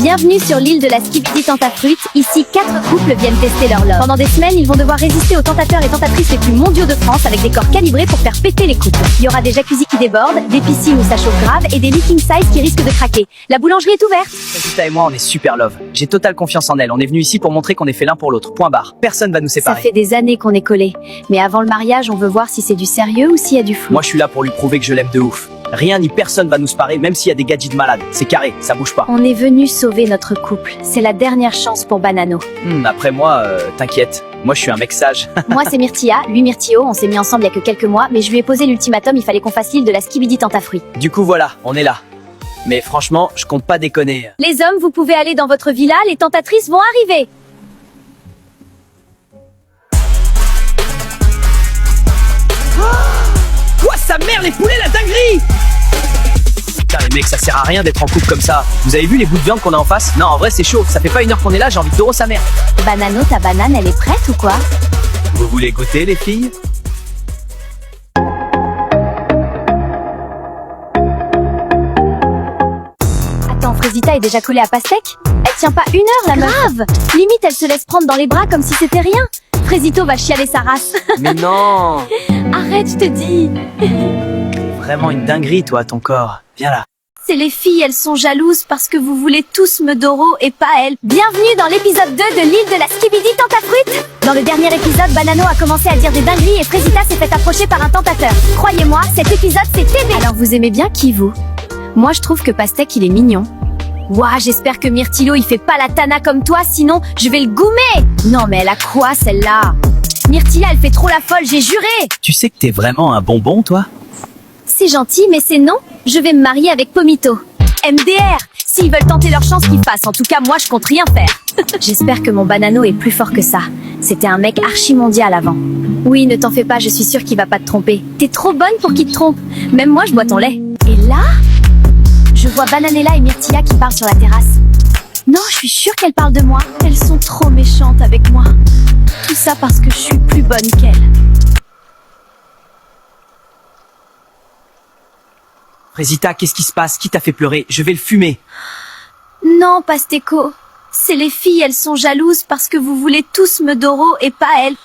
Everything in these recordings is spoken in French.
Bienvenue sur l'île de la Skibidi Tentafruit. Ici, 4 couples viennent tester leur love. Pendant des semaines, ils vont devoir résister aux tentateurs et tentatrices les plus mondiaux de France avec des corps calibrés pour faire péter les couples. Il y aura des jacuzzis qui débordent, des piscines où ça chauffe grave et des lits king size qui risquent de craquer. La boulangerie est ouverte. Rita et moi, on est super love. J'ai totale confiance en elle. On est venus ici pour montrer qu'on est fait l'un pour l'autre. Point barre. Personne va nous Ça séparer. fait des années qu'on est collés. Mais avant le mariage, on veut voir si c'est du sérieux ou s'il y a du flou. Moi, je suis là pour lui prouver que je l'aime de ouf. Rien ni personne va nous séparer, même s'il y a des gadgets de malades. C'est carré, ça bouge pas. On est venu sauver notre couple. C'est la dernière chance pour Banano. Après moi, t'inquiète. Moi, je suis un mec sage. Moi, c'est Myrtilla, lui Myrtillo. On s'est mis ensemble il y a que quelques mois, mais je lui ai posé l'ultimatum, il fallait qu'on fasse l'île de la Skibidi Tentafruit. Du coup, voilà, on est là. Mais franchement, je compte pas déconner. Les hommes, vous pouvez aller dans votre villa, les tentatrices vont arriver. Quoi, sa mère, les poulets, la dinguerie! Putain, les mecs, ça sert à rien d'être en couple comme ça. Vous avez vu les bouts de viande qu'on a en face? Non, en vrai, c'est chaud. Ça fait pas une heure qu'on est là, j'ai envie de taureau sa mère. Banano, ta banane, elle est prête ou quoi? Vous voulez goûter, les filles? Attends, Frésita est déjà collée à Pastèque? Elle tient pas une heure, la meuf. Grave. Limite, elle se laisse prendre dans les bras comme si c'était rien. Frésito va chialer sa race. Mais non! Arrête, je te dis. Vraiment une dinguerie, toi, ton corps. Viens là. C'est les filles, elles sont jalouses parce que vous voulez tous me doro et pas elles. Bienvenue dans l'épisode 2 de l'île de la Skibidi Tentafruit. Dans le dernier épisode, Banano a commencé à dire des dingueries et Frésita s'est fait approcher par un tentateur. Croyez-moi, cet épisode c'est TV. Alors vous aimez bien qui, vous? Moi je trouve que Pastèque il est mignon. Ouah, j'espère que Myrtillo il fait pas la tana comme toi, sinon je vais le goumer. Non mais elle a quoi celle-là? Myrtilla elle fait trop la folle, j'ai juré. Tu sais que t'es vraiment un bonbon, toi? C'est gentil, mais c'est non. Je vais me marier avec Pomito. MDR. S'ils veulent tenter leur chance, qu'ils fassent. En tout cas, moi, je compte rien faire. J'espère que mon Banano est plus fort que ça. C'était un mec archi-mondial avant. Oui, ne t'en fais pas, je suis sûre qu'il va pas te tromper. T'es trop bonne pour qu'il te trompe. Même moi, je bois ton lait. Et là, je vois Bananella et Myrtilla qui parlent sur la terrasse. Non, je suis sûre qu'elles parlent de moi. Elles sont trop méchantes avec moi. Tout ça parce que je suis plus bonne qu'elles. Frésita, qu'est-ce qui se passe? Qui t'a fait pleurer? Je vais le fumer. Non, Pasteco. C'est les filles, elles sont jalouses parce que vous voulez tous me doro et pas elles.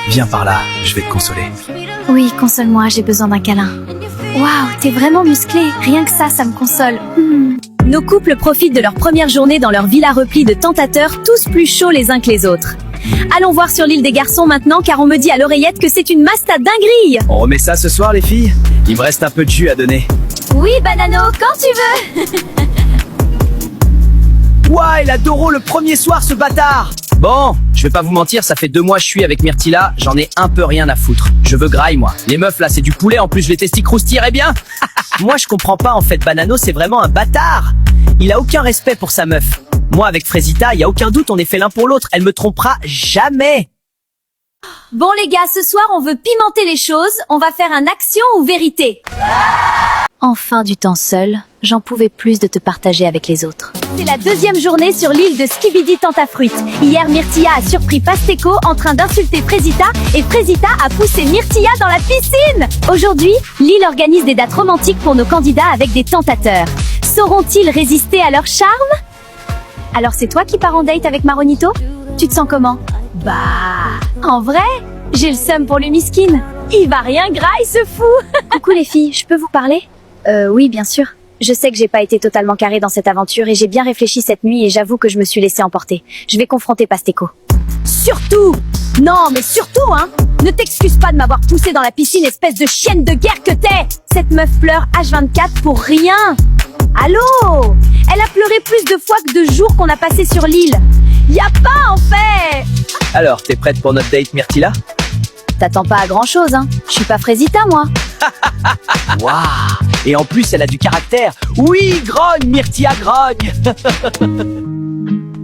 Viens par là, je vais te consoler. Oui, console-moi, j'ai besoin d'un câlin. Waouh, t'es vraiment musclé. Rien que ça me console. Nos couples profitent de leur première journée dans leur villa replie de tentateurs, tous plus chauds les uns que les autres. Allons voir sur l'île des garçons maintenant, car on me dit à l'oreillette que c'est une masse à dinguerie. On remet ça ce soir, les filles? Il me reste un peu de jus à donner. Oui, Banano, quand tu veux. Ouah, il a Doro le premier soir, ce bâtard! Bon, je vais pas vous mentir, ça fait 2 mois que je suis avec Myrtilla, j'en ai un peu rien à foutre. Je veux graille, moi. Les meufs, là, c'est du poulet, en plus je les testis croustilleraient bien. Moi, je comprends pas, en fait, Banano, c'est vraiment un bâtard. Il a aucun respect pour sa meuf. Moi, avec Frésita, y a aucun doute, on est fait l'un pour l'autre. Elle me trompera jamais. Bon les gars, ce soir on veut pimenter les choses, on va faire un action ou vérité. Enfin du temps seul, j'en pouvais plus de te partager avec les autres. C'est la 2e journée sur l'île de Skibidi Tentafruit. Hier, Myrtilla a surpris Pasteco en train d'insulter Frésita et Frésita a poussé Myrtilla dans la piscine. Aujourd'hui, l'île organise des dates romantiques pour nos candidats avec des tentateurs. Sauront-ils résister à leur charme? Alors c'est toi qui pars en date avec Maronito? Tu te sens comment? Bah, en vrai, j'ai le seum pour le miskin. Il va rien graille ce fou. Coucou les filles, je peux vous parler? Oui, bien sûr. Je sais que j'ai pas été totalement carrée dans cette aventure et j'ai bien réfléchi cette nuit et j'avoue que je me suis laissée emporter. Je vais confronter Pasteco. Surtout! Non, mais surtout, hein! Ne t'excuse pas de m'avoir poussée dans la piscine, espèce de chienne de guerre que t'es! Cette meuf pleure H24 pour rien! Allô? Elle a pleuré plus de fois que de jours qu'on a passé sur l'île. Y a pas, en fait! Alors, t'es prête pour notre date, Myrtilla? T'attends pas à grand chose, hein. Je suis pas Frésita, moi. Waouh! Et en plus, elle a du caractère. Oui, grogne, Myrtilla, grogne.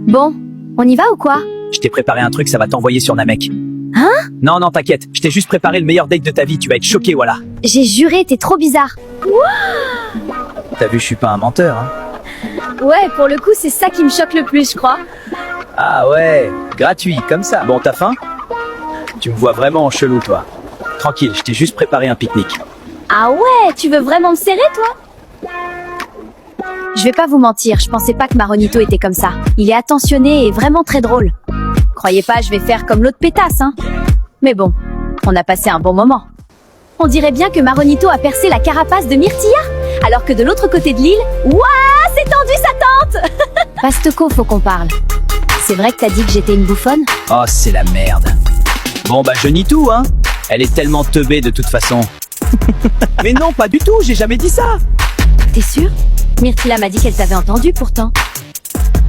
Bon, on y va ou quoi? Je t'ai préparé un truc, ça va t'envoyer sur Namek. Hein? Non, t'inquiète. Je t'ai juste préparé le meilleur date de ta vie. Tu vas être choqué, voilà. J'ai juré, t'es trop bizarre. T'as vu, je suis pas un menteur, hein. Ouais, pour le coup, c'est ça qui me choque le plus, je crois. Ah ouais, gratuit, comme ça. Bon, t'as faim? Tu me vois vraiment en chelou, toi. Tranquille, je t'ai juste préparé un pique-nique. Ah ouais, tu veux vraiment me serrer, toi? Je vais pas vous mentir, je pensais pas que Maronito était comme ça. Il est attentionné et vraiment très drôle. Croyez pas, je vais faire comme l'autre pétasse, hein. Mais bon, on a passé un bon moment. On dirait bien que Maronito a percé la carapace de Myrtilla, alors que de l'autre côté de l'île, ouah, c'est tendu sa tente. Pasteco, faut qu'on parle. C'est vrai que t'as dit que j'étais une bouffonne? Oh, c'est la merde. Bon bah je nie tout, hein. Elle est tellement teubée de toute façon. Mais non, pas du tout, j'ai jamais dit ça. T'es sûr? Myrtilla m'a dit qu'elle t'avait entendu pourtant.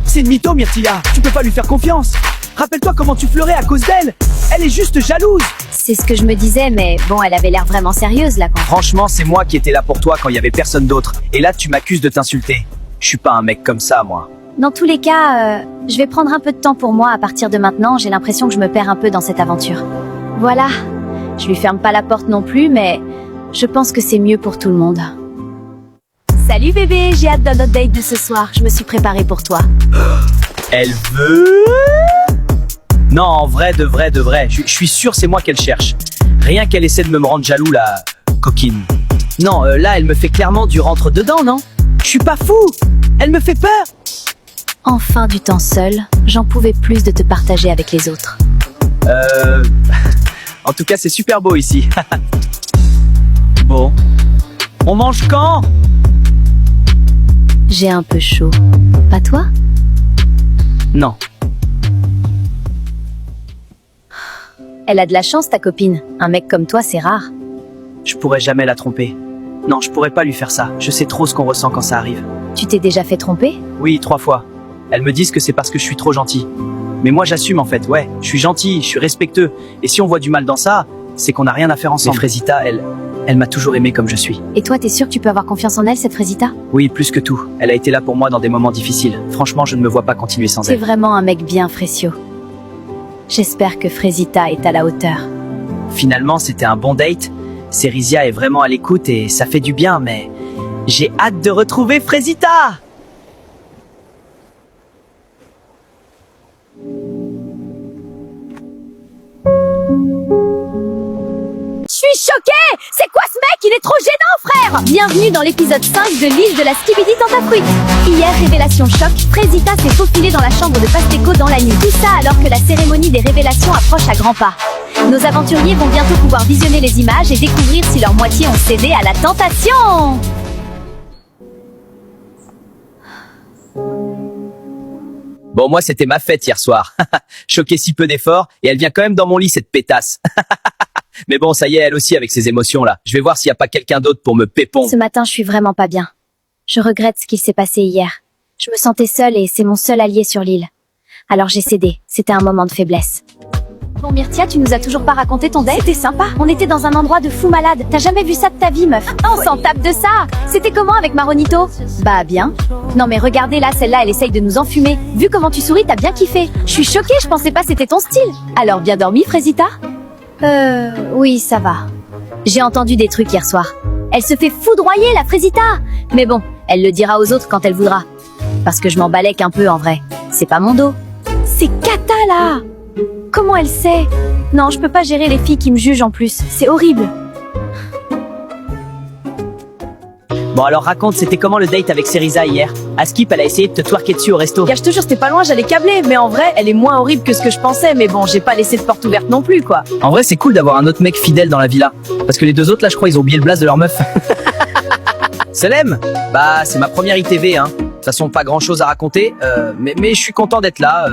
C'est une mytho, Myrtilla. Tu peux pas lui faire confiance. Rappelle-toi comment tu pleurais à cause d'elle. Elle est juste jalouse. C'est ce que je me disais, mais bon, elle avait l'air vraiment sérieuse là quand... Franchement, c'est moi qui étais là pour toi quand il y avait personne d'autre. Et là, tu m'accuses de t'insulter. Je suis pas un mec comme ça, moi. Dans tous les cas, je vais prendre un peu de temps pour moi à partir de maintenant. J'ai l'impression que je me perds un peu dans cette aventure. Voilà. Je lui ferme pas la porte non plus, mais je pense que c'est mieux pour tout le monde. Salut bébé, j'ai hâte de notre date de ce soir. Je me suis préparée pour toi. Elle veut... Non, en vrai, de vrai. Je suis sûr c'est moi qu'elle cherche. Rien qu'elle essaie de me rendre jaloux, la coquine. Non, là, elle me fait clairement du rentre-dedans, non? Je suis pas fou. Elle me fait peur. Enfin du temps seul, j'en pouvais plus de te partager avec les autres. En tout cas, c'est super beau ici. Bon. On mange quand? J'ai un peu chaud. Pas toi? Non. Elle a de la chance, ta copine. Un mec comme toi, c'est rare. Je pourrais jamais la tromper. Non, je pourrais pas lui faire ça. Je sais trop ce qu'on ressent quand ça arrive. Tu t'es déjà fait tromper? Oui, 3 fois. Elles me disent que c'est parce que je suis trop gentil. Mais moi, j'assume en fait. Ouais, je suis gentil, je suis respectueux. Et si on voit du mal dans ça, c'est qu'on n'a rien à faire ensemble. Mais Frésita, elle m'a toujours aimé comme je suis. Et toi, t'es sûr que tu peux avoir confiance en elle, cette Frésita? Oui, plus que tout. Elle a été là pour moi dans des moments difficiles. Franchement, je ne me vois pas continuer sans C'est elle. vraiment un mec bien, Frécio. J'espère que Frésita est à la hauteur. Finalement, c'était un bon date. Cérizia est vraiment à l'écoute et ça fait du bien, mais j'ai hâte de retrouver Frésita. Je suis choquée! C'est quoi ce mec? Il est trop gênant, frère! Bienvenue dans l'épisode 5 de l'île de la Skibidi Tentafruit. Hier, révélation choc, Frésita s'est faufilée dans la chambre de Pasteco dans la nuit. Tout ça alors que la cérémonie des révélations approche à grands pas. Nos aventuriers vont bientôt pouvoir visionner les images et découvrir si leur moitié ont cédé à la tentation. Bon, moi, c'était ma fête hier soir. Choqué si peu d'efforts, et elle vient quand même dans mon lit, cette pétasse. Mais bon, ça y est, elle aussi avec ses émotions là. Je vais voir s'il n'y a pas quelqu'un d'autre pour me pépon. Ce matin, je suis vraiment pas bien. Je regrette ce qu'il s'est passé hier. Je me sentais seule et c'est mon seul allié sur l'île. Alors j'ai cédé. C'était un moment de faiblesse. Bon Myrtia, tu nous as toujours pas raconté ton date? C'était sympa. On était dans un endroit de fou malade. T'as jamais vu ça de ta vie, meuf? On s'en tape de ça. C'était comment avec Maronito? Bah bien. Non mais regardez là, celle-là, elle essaye de nous enfumer. Vu comment tu souris, t'as bien kiffé. Je suis choquée, je pensais pas c'était ton style. Alors bien dormi, Frésita? Oui, ça va. J'ai entendu des trucs hier soir. Elle se fait foudroyer, la Frésita. Mais bon, elle le dira aux autres quand elle voudra. Parce que je m'en balèque un peu en vrai. C'est pas mon dos. C'est Kata là. Comment elle sait? Non, je peux pas gérer les filles qui me jugent en plus. C'est horrible. Bon alors raconte, c'était comment le date avec Cériza hier? Askip, elle a essayé de te twerker dessus au resto. Je te jure, c'était pas loin, j'allais câbler, mais en vrai, elle est moins horrible que ce que je pensais, mais bon, j'ai pas laissé de porte ouverte non plus, quoi. En vrai, c'est cool d'avoir un autre mec fidèle dans la villa. Parce que les deux autres là, je crois, ils ont oublié le blaze de leur meuf. Selem, bah c'est ma première ITV, hein. De toute façon, pas grand chose à raconter, mais je suis content d'être là.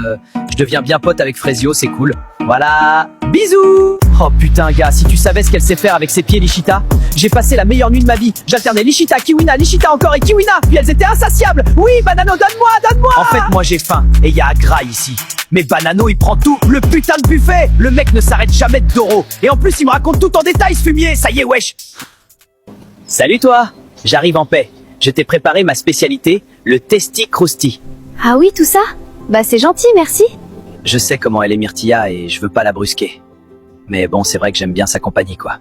Je deviens bien pote avec Frésio, c'est cool. Voilà, bisous. Oh putain gars, si tu savais ce qu'elle sait faire avec ses pieds, Lichita. J'ai passé la meilleure nuit de ma vie. J'alternais Lichita, Kiwina, Lichita encore et Kiwina. Puis elles étaient insatiables. Oui, Banano, donne-moi. En fait, moi j'ai faim et y a un gras ici. Mais Banano, il prend tout, le putain de buffet. Le mec ne s'arrête jamais de Doro. Et en plus, il me raconte tout en détail, ce fumier. Ça y est, wesh. Salut toi. J'arrive en paix. Je t'ai préparé ma spécialité, le Testi Crousti. Ah oui, tout ça? Bah c'est gentil, merci. Je sais comment elle est Myrtilla et je veux pas la brusquer. Mais bon, c'est vrai que j'aime bien sa compagnie, quoi.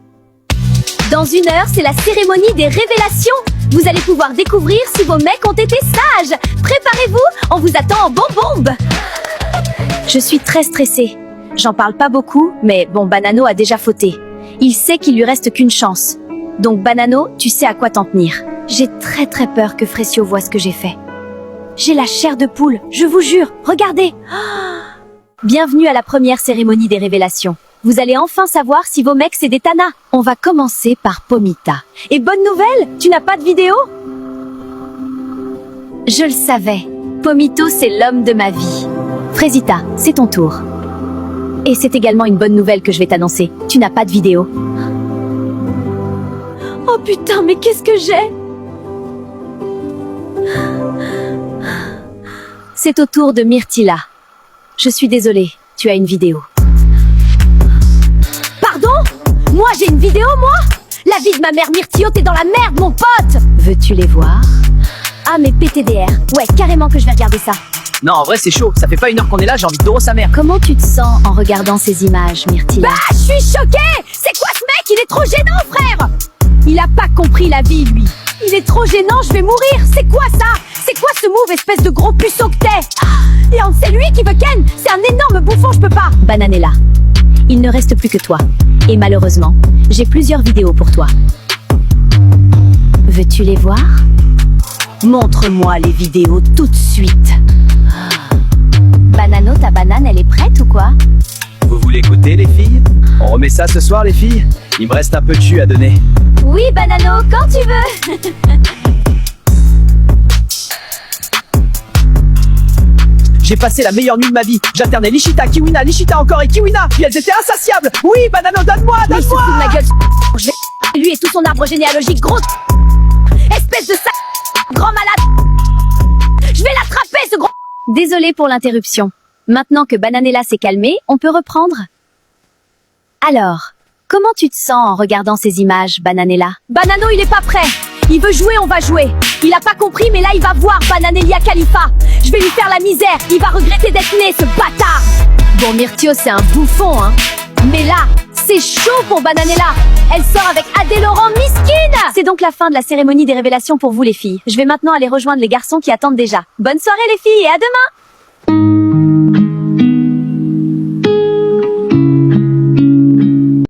Dans 1 heure, c'est la cérémonie des révélations. Vous allez pouvoir découvrir si vos mecs ont été sages. Préparez-vous, on vous attend en bombe. Je suis très stressée. J'en parle pas beaucoup, mais bon, Banano a déjà fauté. Il sait qu'il lui reste qu'une chance. Donc Banano, tu sais à quoi t'en tenir. J'ai très peur que Frecio voie ce que j'ai fait. J'ai la chair de poule, je vous jure, regardez. Bienvenue à la première cérémonie des révélations. Vous allez enfin savoir si vos mecs c'est des tanas. On va commencer par Pomita. Et bonne nouvelle, tu n'as pas de vidéo? Je le savais. Pomito, c'est l'homme de ma vie. Frésita, c'est ton tour. Et c'est également une bonne nouvelle que je vais t'annoncer. Tu n'as pas de vidéo. Oh putain, mais qu'est-ce que j'ai? C'est au tour de Myrtilla. Je suis désolée, tu as une vidéo. Pardon? Moi j'ai une vidéo, moi? La vie de ma mère Myrtillot, t'es dans la merde, mon pote! Veux-tu les voir? Ah mais PTDR, ouais, carrément que je vais regarder ça. Non, en vrai, c'est chaud. Ça fait pas 1 heure qu'on est là, j'ai envie de doro sa mère. Comment tu te sens en regardant ces images, Myrtilla? Bah, je suis choquée! C'est quoi ce mec? Il est trop gênant, frère! Il a pas compris la vie, lui. Il est trop gênant, je vais mourir. C'est quoi ça? C'est quoi ce move, espèce de gros puceau que t'es? Et c'est lui qui veut Ken. C'est un énorme bouffon, je peux pas. Bananella, il ne reste plus que toi. Et malheureusement, j'ai plusieurs vidéos pour toi. Veux-tu les voir? Montre-moi les vidéos tout de suite. Banano, ta banane, elle est prête ou quoi? Vous voulez goûter, les filles? On remet ça ce soir, les filles? Il me reste un peu de jus à donner. Oui, Banano, quand tu veux. J'ai passé la meilleure nuit de ma vie. J'alternais Nishita, Kiwina, Nishita encore et Kiwina. Puis elles étaient insatiables. Oui, Banano, donne-moi, Mais il se donne-moi. fout de ma gueule. Je vais lui et tout son arbre généalogique, gros. Espèce de sac. Grand malade. Je vais l'attraper, ce gros. Désolé pour l'interruption. Maintenant que Bananella s'est calmée, on peut reprendre. Alors, comment tu te sens en regardant ces images, Bananella? Banano, il est pas prêt. Il veut jouer, on va jouer. Il a pas compris, mais là, il va voir Bananelia Khalifa. Je vais lui faire la misère. Il va regretter d'être né, ce bâtard. Bon, Myrtio, c'est un bouffon, hein. Mais là, c'est chaud pour Bananella. Elle sort avec Adé Laurent Miskine. C'est donc la fin de la cérémonie des révélations pour vous, les filles. Je vais maintenant aller rejoindre les garçons qui attendent déjà. Bonne soirée, les filles, et à demain.